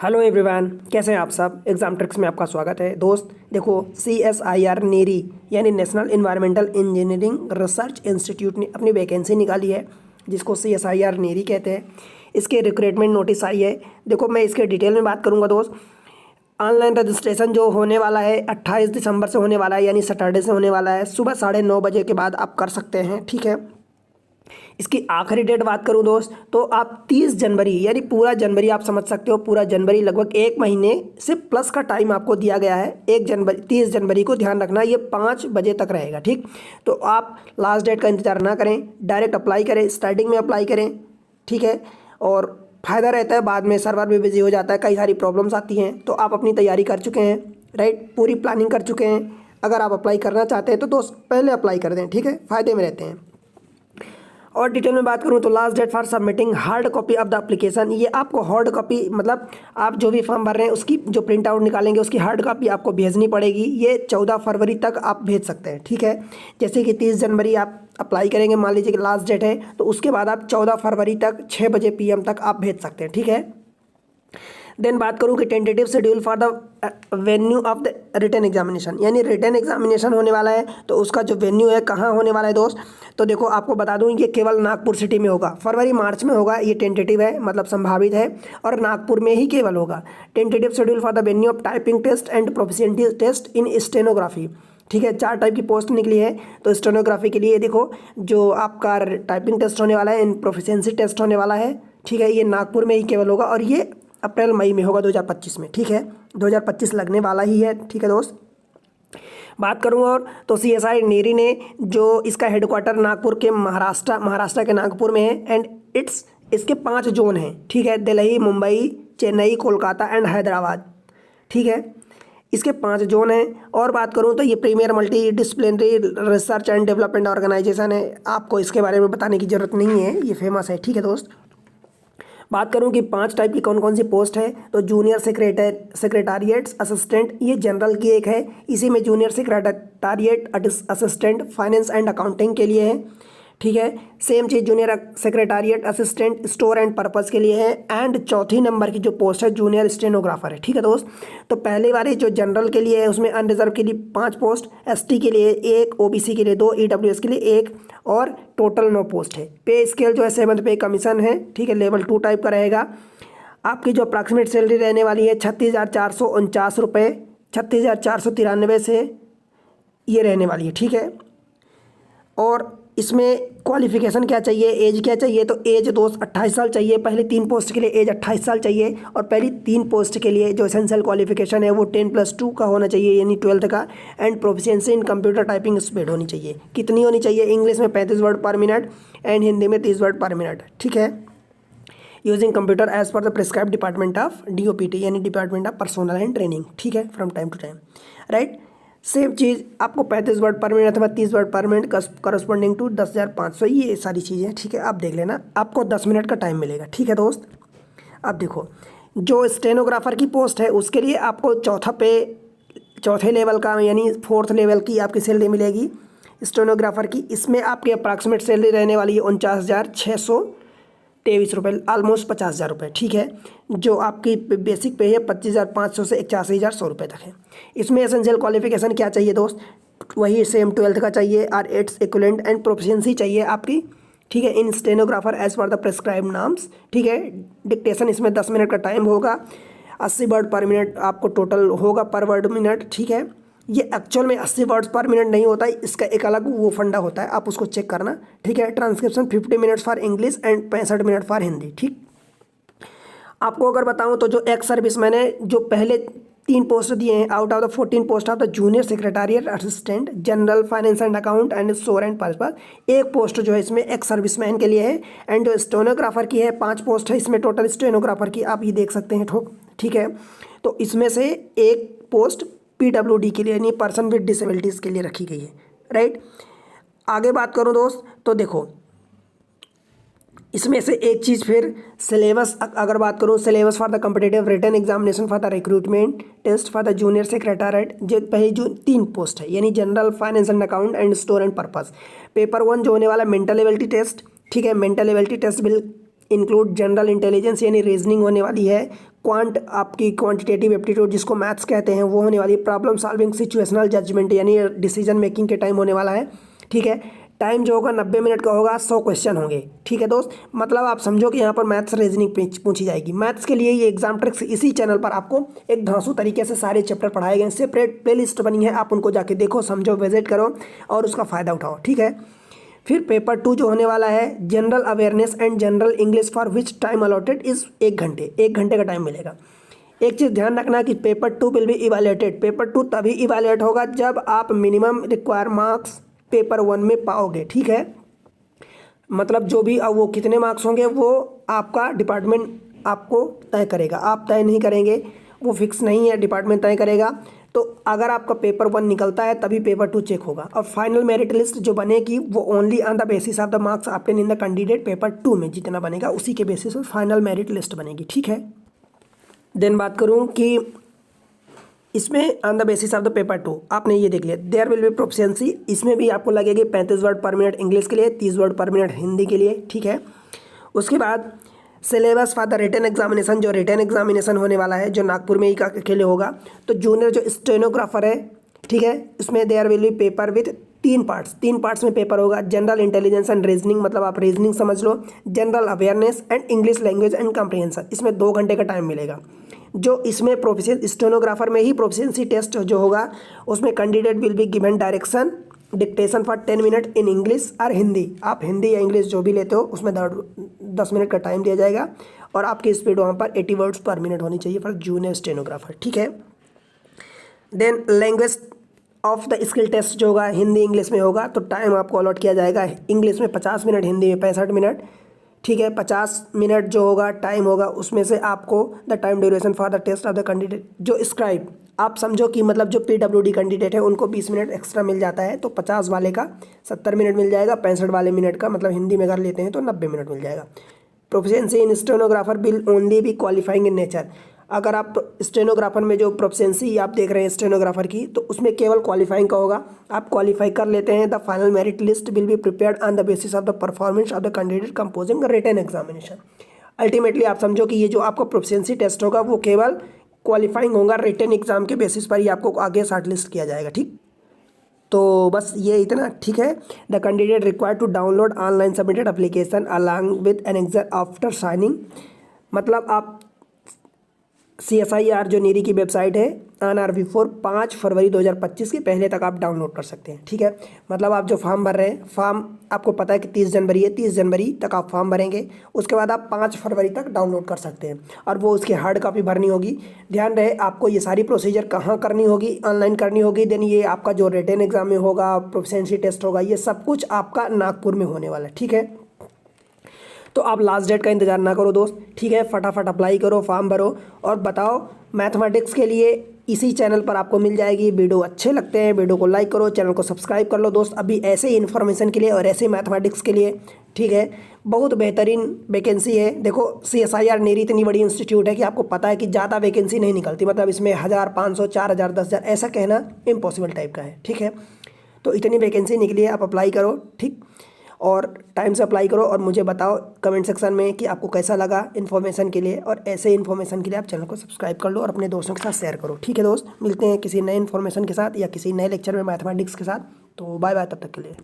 Hello everyone, कैसे हैं आप सब। एग्जाम ट्रिक्स में आपका स्वागत है। दोस्त देखो, CSIR नेरी यानी national environmental engineering research institute ने अपनी वैकेंसी निकाली है, जिसको CSIR नेरी कहते हैं। इसके रिक्रूटमेंट नोटिस आई है। देखो, मैं इसके डिटेल में बात करूंगा दोस्त। ऑनलाइन रजिस्ट्रेशन जो होने वाला है 28 दिसंबर से होने वाला है, यानी सैटरडे से होने वाला है। सुबह 9:30 बजे के बाद आप कर सकते हैं, ठीक है। इसकी आखिरी डेट बात करूं दोस्त, तो आप 30 जनवरी यानी पूरा जनवरी आप समझ सकते हो, पूरा जनवरी लगभग एक महीने से प्लस का टाइम आपको दिया गया है। 30 जनवरी को ध्यान रखना, ये 5 बजे तक रहेगा, ठीक। तो आप लास्ट डेट का इंतजार ना करें, डायरेक्ट अप्लाई करें, स्टार्टिंग में अप्लाई करें, ठीक है। और फ़ायदा रहता है, बाद में सर्वर भी बिजी हो जाता है, कई सारी प्रॉब्लम्स आती हैं। तो आप अपनी तैयारी कर चुके हैं, राइट, पूरी प्लानिंग कर चुके हैं। अगर आप अप्लाई करना चाहते हैं तो दोस्त पहले अप्लाई कर दें, ठीक है, फ़ायदे में रहते हैं। और डिटेल में बात करूं तो last date for submitting hard copy of the application, ये आपको हार्ड कॉपी मतलब आप जो भी फॉर्म भर रहे हैं उसकी जो प्रिंट आउट निकालेंगे उसकी हार्ड कॉपी आपको भेजनी पड़ेगी। ये 14 फरवरी तक आप भेज सकते हैं, ठीक है। जैसे कि 30 जनवरी आप अप्लाई करेंगे, मान लीजिए कि लास्ट डेट है, तो उसके बाद आप 14 फरवरी तक 6 बजे PM तक आप भेज सकते हैं, ठीक है। देन बात करूँ कि tentative schedule for the venue of the written examination, यानी रिटन एग्जामिनेशन होने वाला है, तो उसका जो वेन्यू है कहाँ होने वाला है दोस्त। तो देखो, आपको बता दूं, ये केवल नागपुर सिटी में होगा। फरवरी मार्च में होगा, ये टेंटेटिव है, मतलब संभावित है, और नागपुर में ही केवल होगा। Tentative schedule for the venue of typing test and proficiency test in stenography, ठीक है। 4 टाइप की पोस्ट निकली है। तो स्टेनोग्राफी के लिए देखो, जो आपका टाइपिंग टेस्ट होने वाला है, इन प्रोफिशिएंसी टेस्ट होने वाला है, ठीक है। ये नागपुर में ही केवल होगा, और ये अप्रैल मई में होगा 2025 में, ठीक है। 2025 लगने वाला ही है, ठीक है दोस्त। बात करूँ और तो CSI नेरी ने जो इसका हेडक्वार्टर नागपुर के महाराष्ट्र के नागपुर में है, एंड इसके 5 जोन हैं, ठीक है। दिल्ली, मुंबई, चेन्नई, कोलकाता एंड हैदराबाद, ठीक है। इसके 5 जोन हैं। और बात करूँ तो ये premier multi disciplinary research and development organisation है। आपको इसके बारे में बताने की जरूरत नहीं है, ये फेमस है, ठीक है दोस्त। बात करूं कि 5 टाइप की कौन कौन सी पोस्ट है, तो जूनियर सेक्रेटारिएट्स असिस्टेंट, ये जनरल की एक है। इसी में junior secretariat assistant finance and accounting के लिए है, ठीक है। Same cheese junior secretariat assistant store and purpose के लिए है। एंड चौथी नंबर की जो पोस्ट है जूनियर स्टेनोग्राफर है, ठीक है दोस्त। तो पहले वाले जो जनरल के लिए है उसमें अनरिजर्व के लिए 5 पोस्ट, ST के लिए 1, OBC के लिए 2, EWS के लिए 1, और टोटल 9 पोस्ट है। पे स्केल जो है 7th पे कमीशन है, ठीक है, लेवल 2 टाइप का रहेगा। आपकी जो अप्रॉक्सीमेट सैलरी रहने वाली है 36,449 रुपये, 36,493 से ये रहने वाली है, ठीक है। और इसमें क्वालिफिकेशन क्या चाहिए, एज क्या चाहिए, तो एज दोस्त 28 साल चाहिए। पहले 3 पोस्ट के लिए एज 28 साल चाहिए, और पहली 3 पोस्ट के लिए जो एसेंशियल क्वालिफिकेशन है वो 10+2 का होना चाहिए, यानी 12th का। And proficiency in computer typing speed होनी चाहिए। कितनी होनी चाहिए, इंग्लिश में 35 वर्ड पर मिनट एंड हिंदी में 30 वर्ड पर मिनट, ठीक है। Using computer as per the prescribe department of DOPT, यानी department of personnel and training, ठीक है, from time to time, right. Same चीज़ आपको 35 वर्ड पर मिनट अथवा 30 वर्ड पर मिनट करस्पॉन्डिंग टू 10,500, ये सारी चीज़ें, ठीक है। आप देख लेना, आपको 10 मिनट का टाइम मिलेगा, ठीक है दोस्त। अब देखो, जो स्टेनोग्राफर की पोस्ट है उसके लिए आपको चौथे लेवल का यानी 4th लेवल की आपकी सैलरी मिलेगी स्टेनोग्राफर की। इसमें आपकी अप्रॉक्सीमेट सैलरी रहने वाली है 49,623 रुपये, ऑलमोस्ट 50,000 रुपये, ठीक है। जो आपकी बेसिक पे है 25,500 से 81,100 रुपये तक है। इसमें एसेंशियल क्वालिफिकेशन क्या चाहिए दोस्त, वही सेम 12th का चाहिए, और इट्स इक्विवेलेंट एंड प्रोफिशिएंसी चाहिए आपकी, ठीक है, in stenographer as per the prescribe norms, ठीक है। डिक्टेशन इसमें 10 मिनट का टाइम होगा, 80 वर्ड पर मिनट आपको टोटल होगा पर वर्ड मिनट, ठीक है। ये एक्चुअल में 80 वर्ड्स पर मिनट नहीं होता है, इसका एक अलग वो फंडा होता है, आप उसको चेक करना, ठीक है। Transcription 50 minutes for English and 65 minute for Hindi, ठीक। आपको अगर बताऊं तो जो एक्स सर्विस मैंने जो पहले 3 पोस्ट दिए हैं out of the 14 post of the junior secretariat assistant general finance and account and store and purpose, एक पोस्ट जो है इसमें एक्स सर्विसमैन के लिए है। एंड जो स्टेनोग्राफर की है 5 पोस्ट है इसमें टोटल स्टेनोग्राफर की, आप ये देख सकते हैं, ठीक है। तो इसमें से एक पोस्ट PWD के लिए यानी पर्सन विद डिसेबिलिटीज़ के लिए रखी गई है, राइट। आगे बात करूं दोस्त, तो देखो इसमें से एक चीज़ फिर सिलेबस, अगर बात करूं syllabus for the competitive written examination for the recruitment test for the junior secretariat, जो पहली जो 3 पोस्ट है यानी general finance and account and store and purpose. Paper 1 जो होने वाला मेंटल एबिलिटी टेस्ट, ठीक है। Mental ability test will include general intelligence यानी रीजनिंग होने वाली है, क्वांट आपकी क्वांटिटेटिव एप्टीट्यूड जिसको मैथ्स कहते हैं वो होने वाली, प्रॉब्लम सॉल्विंग, सिचुएशनल जजमेंट यानी डिसीजन मेकिंग के टाइम होने वाला है। ठीक है, टाइम जो होगा 90 मिनट का होगा, 100 क्वेश्चन होंगे। ठीक है दोस्त, मतलब आप समझो कि यहाँ पर मैथ्स रीजनिंग पूछी जाएगी। मैथ्स के लिए ये एग्जाम ट्रिक्स इसी चैनल पर आपको एक धांसू तरीके से सारे चैप्टर पढ़ाए गए, सेपरेट प्ले लिस्ट बनी है, आप उनको जाके देखो, समझो, विजिट करो और उसका फ़ायदा उठाओ। ठीक है, फिर पेपर 2 जो होने वाला है, general awareness and general English for which time allotted is 1 घंटे, 1 घंटे का टाइम मिलेगा। एक चीज़ ध्यान रखना कि paper 2 will be evaluated, paper 2 तभी इवैल्यूएट होगा जब आप मिनिमम रिक्वायर मार्क्स पेपर 1 में पाओगे। ठीक है, मतलब जो भी वो कितने मार्क्स होंगे वो आपका डिपार्टमेंट आपको तय करेगा, आप तय नहीं करेंगे, वो फिक्स नहीं है, डिपार्टमेंट तय करेगा। तो अगर आपका पेपर 1 निकलता है तभी पेपर 2 चेक होगा, और फाइनल मेरिट लिस्ट जो बनेगी वो only on the basis of the marks obtain in the candidate paper 2 में जितना बनेगा उसी के बेसिस पर फाइनल मेरिट लिस्ट बनेगी। ठीक है, देन बात करूँ कि इसमें on the basis of the paper 2 आपने ये देख लिया, देयर विल बी प्रोफिशिएंसी, इसमें भी आपको लगेगी 35 वर्ड पर मिनट इंग्लिश के लिए, 30 वर्ड पर मिनट हिंदी के लिए। ठीक है, उसके बाद syllabus for the written examination, जो रिटन एग्जामिनेशन होने वाला है जो नागपुर में ही के लिए होगा, तो जूनियर जो स्टेनोग्राफर है, ठीक है, इसमें there will be paper with 3 parts में पेपर होगा। जनरल इंटेलिजेंस एंड रीजनिंग, मतलब आप रीजनिंग समझ लो, general awareness and English language and comprehension, इसमें 2 घंटे का टाइम मिलेगा। जो इसमें प्रोफिशिएंसी स्टेनोग्राफर में ही प्रोफिशिएंसी टेस्ट जो होगा उसमें candidate will be given direction dictation for 10 minute in English और हिंदी, आप हिंदी या इंग्लिश जो भी लेते हो उसमें 10 मिनट का टाइम दिया जाएगा, और आपकी स्पीड वहाँ पर 80 वर्ड्स पर मिनट होनी चाहिए फॉर जूनियर स्टेनोग्राफर। ठीक है, then language of the skill test जो होगा हिंदी इंग्लिश में होगा, तो टाइम आपको अलॉट किया जाएगा, इंग्लिश में 50 मिनट, हिंदी में 65 मिनट। ठीक है, 50 मिनट जो होगा टाइम होगा, उसमें से आपको the time duration for the test of the candidate, जो स्क्राइब, आप समझो कि मतलब जो PWD कैंडिडेट है उनको 20 मिनट एक्स्ट्रा मिल जाता है, तो 50 वाले का 70 मिनट मिल जाएगा, 65 वाले मिनट का मतलब हिंदी में अगर लेते हैं तो 90 मिनट मिल जाएगा। Proficiency in stenographer will only B qualifying in nature, अगर आप स्टेनोग्राफर में जो प्रोफिशिएंसी आप देख रहे हैं स्टेनोग्राफर की, तो उसमें केवल क्वालिफाइंग का होगा, आप क्वालिफाई कर लेते हैं। The final merit list will be prepared on the basis of the performance of the candidate composing written examination. Ultimately आप समझो कि ये जो आपका प्रोफिशिएंसी टेस्ट होगा वो केवल क्वालिफाइंग होगा, रिटन एग्जाम के बेसिस पर ही आपको आगे शॉर्ट लिस्ट किया जाएगा। ठीक, तो बस ये इतना। ठीक है, the candidate required to download online submitted application along with annexure after signing, मतलब आप CSIR जो नीरी की वेबसाइट है NRV4 5 फरवरी 2025 के पहले तक आप डाउनलोड कर सकते हैं। ठीक है, मतलब आप जो फॉर्म भर रहे हैं, फॉर्म आपको पता है कि 30 जनवरी है, 30 जनवरी तक आप फॉर्म भरेंगे, उसके बाद आप 5 फरवरी तक डाउनलोड कर सकते हैं, और वो उसकी हार्ड कॉपी भरनी होगी। ध्यान रहे आपको ये सारी प्रोसीजर कहाँ करनी होगी, ऑनलाइन करनी होगी। देन ये आपका जो रिटन एग्जाम में होगा, प्रोफिशिएंसी टेस्ट होगा, ये सब कुछ आपका नागपुर में होने वाला है। ठीक है, तो आप लास्ट डेट का इंतजार ना करो दोस्त। ठीक है, फटाफट अप्लाई करो, फॉर्म भरो और बताओ। मैथमेटिक्स के लिए इसी चैनल पर आपको मिल जाएगी। वीडियो अच्छे लगते हैं वीडियो को लाइक करो, चैनल को सब्सक्राइब कर लो दोस्त, अभी ऐसे ही इन्फॉर्मेशन के लिए और ऐसे मैथमेटिक्स के लिए। ठीक है, बहुत बेहतरीन वैकेंसी है। देखो CSIR नीरी इतनी बड़ी इंस्टीट्यूट है कि आपको पता है कि ज़्यादा वैकेंसी नहीं निकलती, मतलब इसमें 1000, 500, 4000, 10,000 ऐसा कहना इम्पॉसिबल टाइप का है। ठीक है, तो इतनी वैकेंसी निकली है, आप अप्लाई करो। ठीक, और टाइम से अप्लाई करो और मुझे बताओ कमेंट सेक्शन में कि आपको कैसा लगा इन्फॉर्मेशन के लिए, और ऐसे इन्फॉर्मेशन के लिए आप चैनल को सब्सक्राइब कर लो और अपने दोस्तों के साथ शेयर करो। ठीक है दोस्त, मिलते हैं किसी नए इन्फॉर्मेशन के साथ या किसी नए लेक्चर में मैथमेटिक्स के साथ। तो बाय बाय तब तक के लिए।